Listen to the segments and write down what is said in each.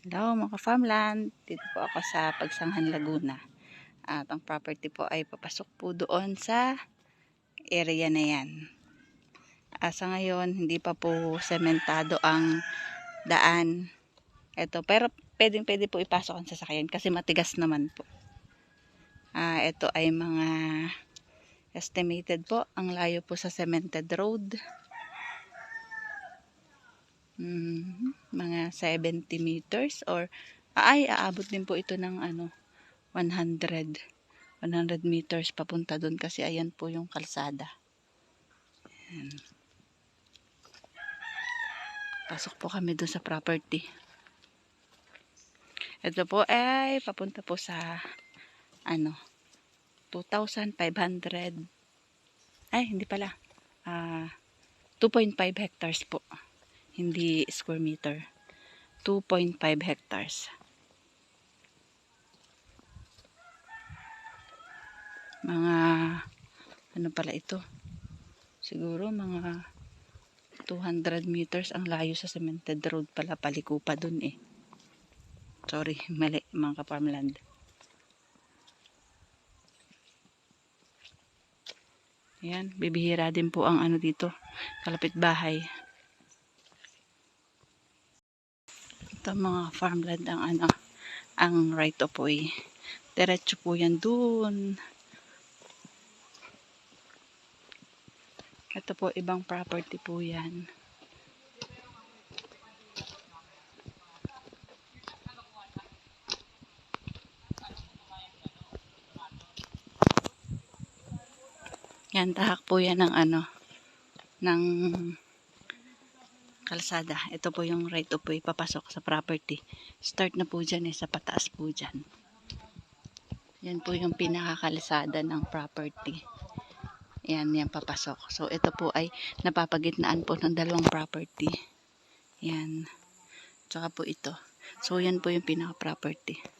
Hello mga farmland, dito po ako sa Pagsanghan, Laguna. At ang property po ay papasok po doon sa area na yan. Sa ngayon, hindi pa po sementado ang daan. Pero pwede po ipasok ang sasakyan kasi matigas naman po. Ito ay mga estimated po, ang layo po sa cemented road. Mga 70 meters or aabot din po ito ng 100 meters papunta doon kasi ayan po yung kalsada. Ayan. Pasok po kami doon sa property. Ito po ay papunta po sa 2,500. Hindi pala. 2.5 hectares po. Hindi square meter. 2.5 hectares. Mga pala ito? Siguro mga 200 meters ang layo sa cemented road pala, paliko pa dun eh. Sorry, mali mga ka-farmland. Ayan, bibihira din po ang dito, kalapit bahay. Ito mga farmland ang right of way. Diretso po yan dun. Ito po, ibang property po yan. Yan, tahak po yan ng ng kalsada. Ito po yung right of way, papasok sa property. Start na po dyan sa pataas po dyan. Yan po yung pinakakalsada ng property. Yan papasok. So, ito po ay napapagitnaan po ng dalawang property. Yan. Tsaka po ito. So, yan po yung pinaka-property.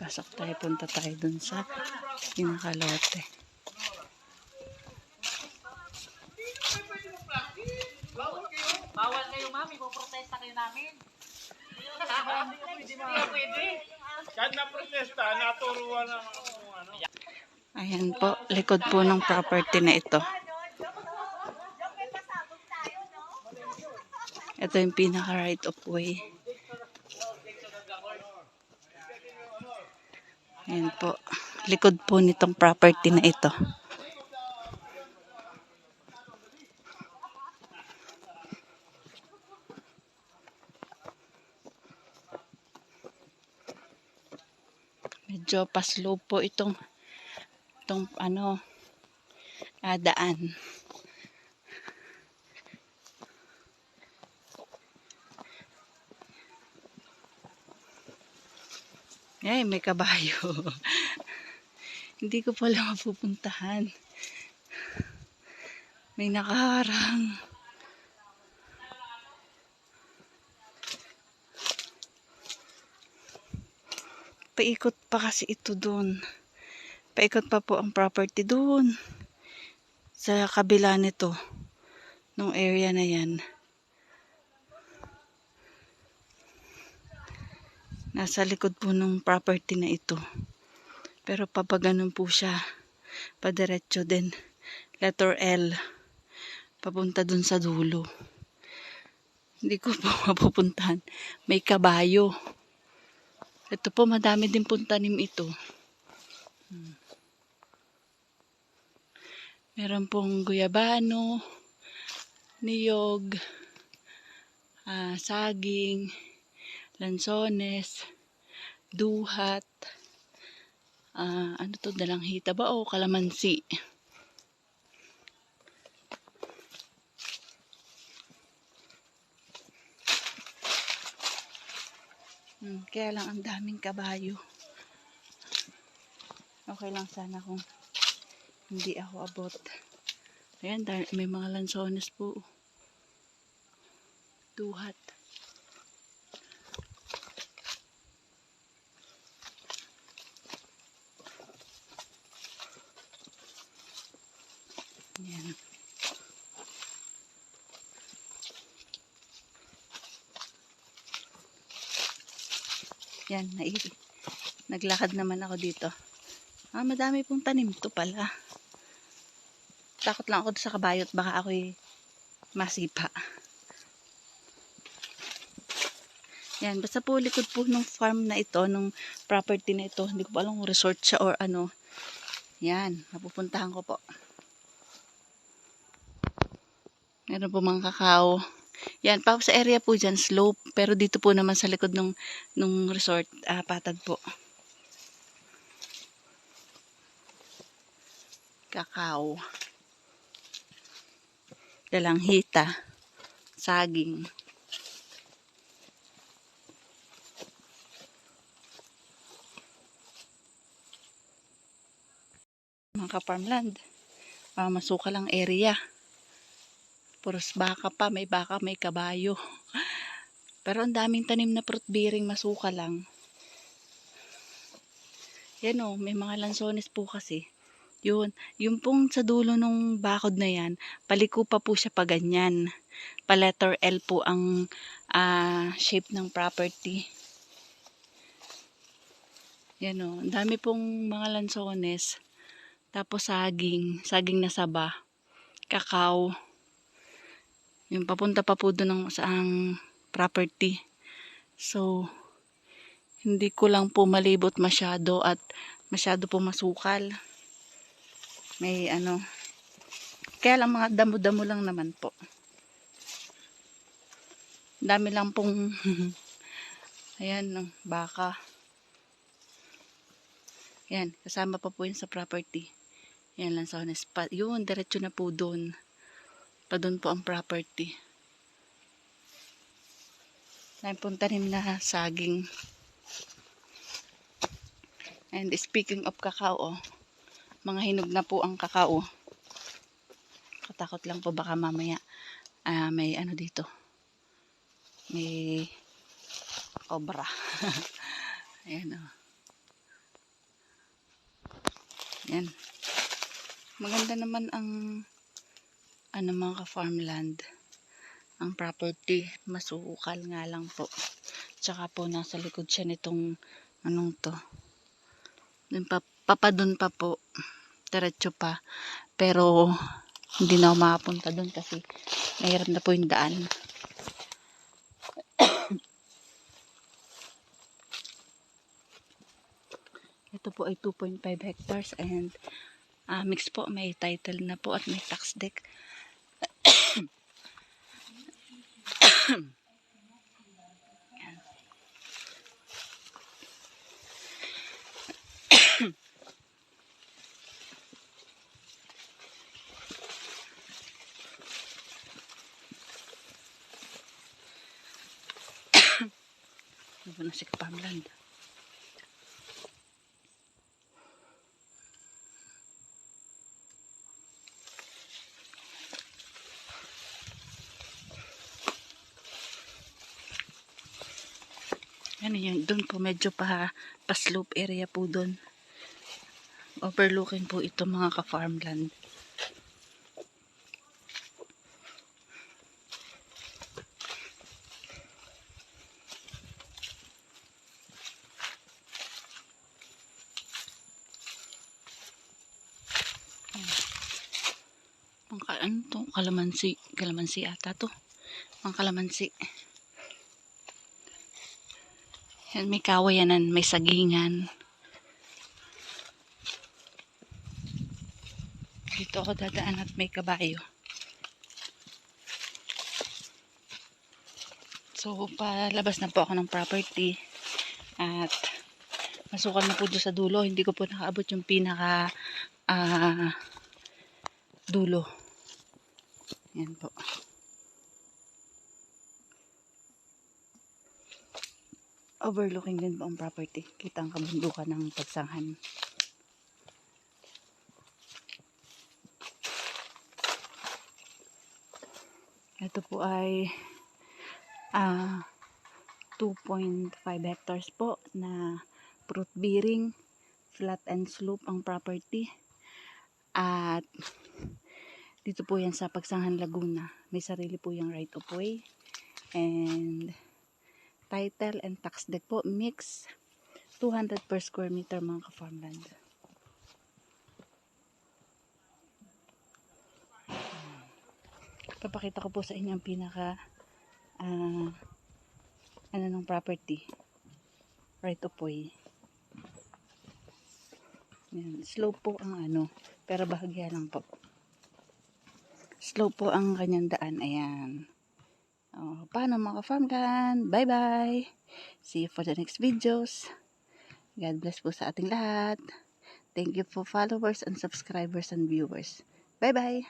Pasok tayo, punta tayo dun sa pinakalote. Bawal kayo, mami. Puprotesta kayo namin. Hindi pwede. Kahit na-protesta, naturuan ng Ayan po, likod po ng property na ito. Ito yung pinaka right of way. Ayan po, likod po nitong property na ito. Medyo paslow po itong daan. Ay, may kabayo. Hindi ko pala mapupuntahan. May nakaharang. Paikot pa kasi ito doon. Paikot pa po ang property doon. Sa kabila nito. Nung area na yan. Nasa likod po nung property na ito. Pero papaganon po siya. Padiretso din. Letter L. Papunta dun sa dulo. Hindi ko po mapupuntahan. May kabayo. Ito po, madami din pong tanim ito. Meron pong guyabano, niyog, saging, lansones, duhat, dalanghita ba o kalamansi. Kaya lang ang daming kabayo. Okay lang sana kung hindi ako abot. Ayan, may mga lansones po. Duhat. Ayan. Yan, naglakad naman ako dito. Madami pong tanim to pala. Takot lang ako sa kabayot, baka ako'y masipa. Yan, basta po likod po nung farm na ito, nung property na ito, hindi ko pa alam kung resort siya or ano. Yan, napupuntahan ko po. Meron po mga kakao. Yan, pa sa area po dyan, slope. Pero dito po naman sa likod nung resort, patag po. Kakao. Dalanghita. Saging. Mga ka-farmland. Masukal ang area. Puros baka pa, may kabayo. Pero ang daming tanim na fruit bearing, masuka lang. Yan o, may mga lansones po kasi. Yun, yung pong sa dulo nung bakod na yan, paliko pa po siya pa ganyan. Pa letter L po ang shape ng property. Yan o, ang dami pong mga lansones. Tapos saging na saba. Kakao. Yung papunta pa po doon sa property. So, hindi ko lang po malibot masyado at masyado po masukal. May kaya lang mga damo-damo lang naman po. Dami lang pong ayan, ng baka. Yan, kasama pa po yun sa property. Yan lang sa honest. Yun, diretso na po doon. Pa doon po ang property. Naipuntanim na saging. And speaking of kakao, mga hinog na po ang kakao. Katakot lang po baka mamaya may dito. May cobra. Ayan o. Yan. Maganda naman ang mga ka-farmland. Ang property, masukal nga lang po. Tsaka po nasa likod siya nitong to. Dun papadun pa po. Diretso pa. Pero hindi na ako makapunta dun kasi mahirap na po yung daan. Ito po ay 2.5 hectares and mix po, may title na po at may tax deck. Ito po na si ka-farmland. Ano yun, doon po medyo pa slope area po doon. Overlooking po ito mga ka-farmland. Ano to? Kalamansi ata to. Ang kalamansi. Yan, may kawayanan, may sagingan. Dito ako dadaan at may kabayo. So, palabas na po ako ng property. At masukal na po doon sa dulo. Hindi ko po nakaabot yung pinaka dulo. Yan po. Overlooking din po ang property. Kita ang kabundukan ng Pagsanghan. Ito po ay 2.5 hectares po na fruit bearing, flat and slope ang property. At dito po yan sa Pagsanghan, Laguna. May sarili po yung right of way. And title and tax deed po mix 200 per square meter mga ka-farmland. Papakita ko po sa inyo ang pinaka ng property, right of way. Yan. Slope po ang pero bahagya lang po. Slope po ang kanyang daan. Ayan. Paano mga ka-farmland? Bye bye. See you for the next videos. God bless po sa ating lahat. Thank you for followers and subscribers and viewers. Bye bye.